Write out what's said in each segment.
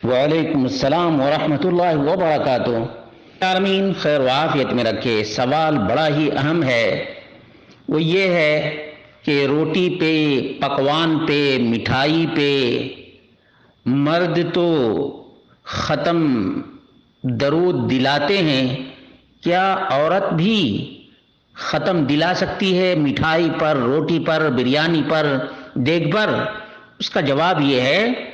وعلیکم السلام ورحمۃ اللہ وبرکاتہ۔ آمین خیر و عافیت میں رکھے۔ سوال بڑا ہی اہم ہے، وہ یہ ہے کہ روٹی پہ، پکوان پہ، مٹھائی پہ مرد تو ختم درود دلاتے ہیں، کیا عورت بھی ختم دلا سکتی ہے مٹھائی پر، روٹی پر، بریانی پر، دیگ پر؟ اس کا جواب یہ ہے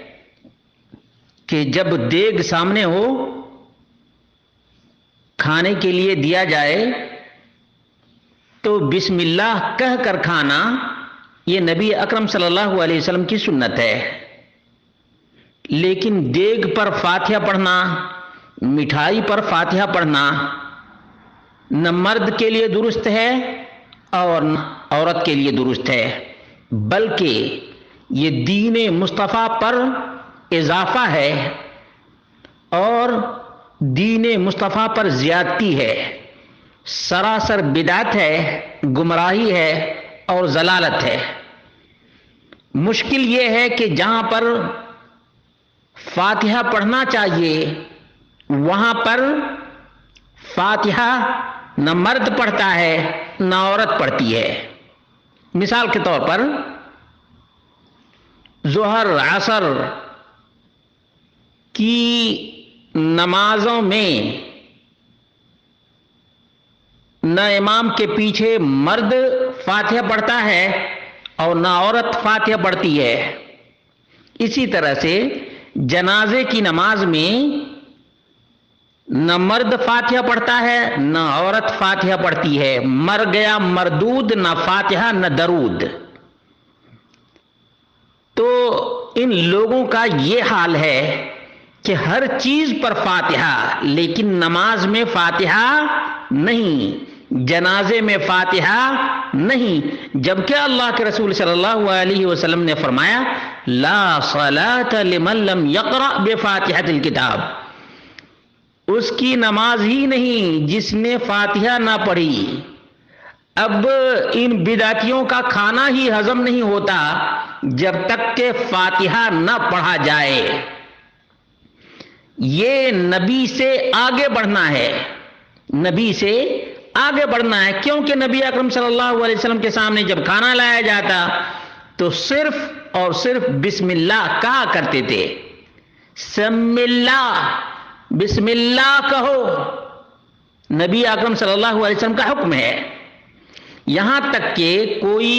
کہ جب دیگ سامنے ہو، کھانے کے لیے دیا جائے تو بسم اللہ کہہ کر کھانا، یہ نبی اکرم صلی اللہ علیہ وسلم کی سنت ہے۔ لیکن دیگ پر فاتحہ پڑھنا، مٹھائی پر فاتحہ پڑھنا نہ مرد کے لیے درست ہے اور نہ عورت کے لیے درست ہے، بلکہ یہ دین مصطفیٰ پر اضافہ ہے اور دین مصطفیٰ پر زیادتی ہے، سراسر بدعت ہے، گمراہی ہے اور ضلالت ہے۔ مشکل یہ ہے کہ جہاں پر فاتحہ پڑھنا چاہیے وہاں پر فاتحہ نہ مرد پڑھتا ہے نہ عورت پڑھتی ہے۔ مثال کے طور پر ظہر عصر کی نمازوں میں نہ امام کے پیچھے مرد فاتحہ پڑھتا ہے اور نہ عورت فاتحہ پڑھتی ہے۔ اسی طرح سے جنازے کی نماز میں نہ مرد فاتحہ پڑھتا ہے نہ عورت فاتحہ پڑھتی ہے۔ مر گیا مردود، نہ فاتحہ نہ درود۔ تو ان لوگوں کا یہ حال ہے کہ ہر چیز پر فاتحہ، لیکن نماز میں فاتحہ نہیں، جنازے میں فاتحہ نہیں، جبکہ اللہ کے رسول صلی اللہ علیہ وسلم نے فرمایا لا صلاۃ لمن لم یقرأ بفاتحۃ الکتاب، اس کی نماز ہی نہیں جس نے فاتحہ نہ پڑھی۔ اب ان بدعتیوں کا کھانا ہی ہضم نہیں ہوتا جب تک کہ فاتحہ نہ پڑھا جائے۔ یہ نبی سے آگے بڑھنا ہے، نبی سے آگے بڑھنا ہے، کیونکہ نبی اکرم صلی اللہ علیہ وسلم کے سامنے جب کھانا لایا جاتا تو صرف اور صرف بسم اللہ کہا کرتے تھے۔ سم اللہ، بسم اللہ کہو، نبی اکرم صلی اللہ علیہ وسلم کا حکم ہے۔ یہاں تک کہ کوئی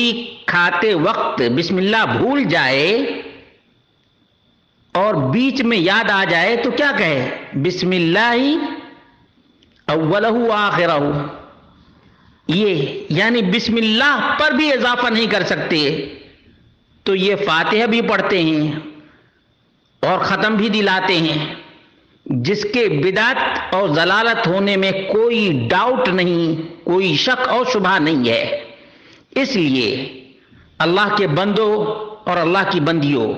کھاتے وقت بسم اللہ بھول جائے اور بیچ میں یاد آ جائے تو کیا کہے؟ بسم اللہ اولہ آخرہ، یہ یعنی بسم اللہ پر بھی اضافہ نہیں کر سکتے، تو یہ فاتحہ بھی پڑھتے ہیں اور ختم بھی دلاتے ہیں، جس کے بدعت اور ضلالت ہونے میں کوئی ڈاؤٹ نہیں، کوئی شک اور شبہ نہیں ہے۔ اس لیے اللہ کے بندوں اور اللہ کی بندیوں،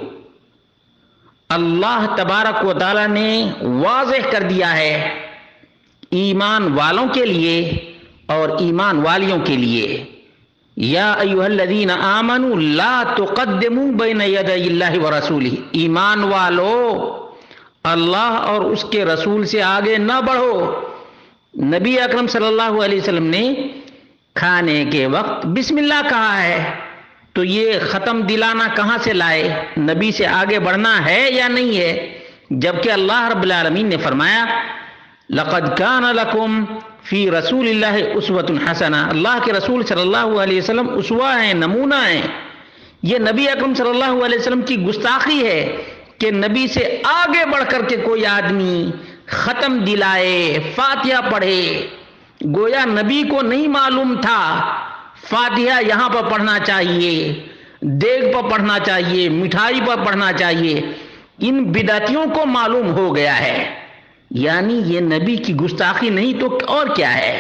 اللہ تبارک و تعالی نے واضح کر دیا ہے ایمان والوں کے لیے اور ایمان والیوں کے لیے، یا ایھا الذین آمنوا لا تقدموا بین یدی اللہ ورسولہ، ایمان والو اللہ اور اس کے رسول سے آگے نہ بڑھو۔ نبی اکرم صلی اللہ علیہ وسلم نے کھانے کے وقت بسم اللہ کہا ہے، تو یہ ختم دلانا کہاں سے لائے؟ نبی سے آگے بڑھنا ہے یا نہیں ہے؟ جبکہ اللہ رب العالمین نے فرمایا لقد کان لکم فی رسول اللہ اسوۃ حسنہ، اللہ کے رسول صلی اللہ علیہ وسلم اسوہ ہیں، نمونہ ہیں۔ یہ نبی اکرم صلی اللہ علیہ وسلم کی گستاخی ہے کہ نبی سے آگے بڑھ کر کے کوئی آدمی ختم دلائے، فاتحہ پڑھے، گویا نبی کو نہیں معلوم تھا فاتحہ یہاں پر پڑھنا چاہیے، دیگ پر پڑھنا چاہیے، مٹھائی پر پڑھنا چاہیے۔ ان بدعتیوں کو معلوم ہو گیا ہے، یعنی یہ نبی کی گستاخی نہیں تو اور کیا ہے؟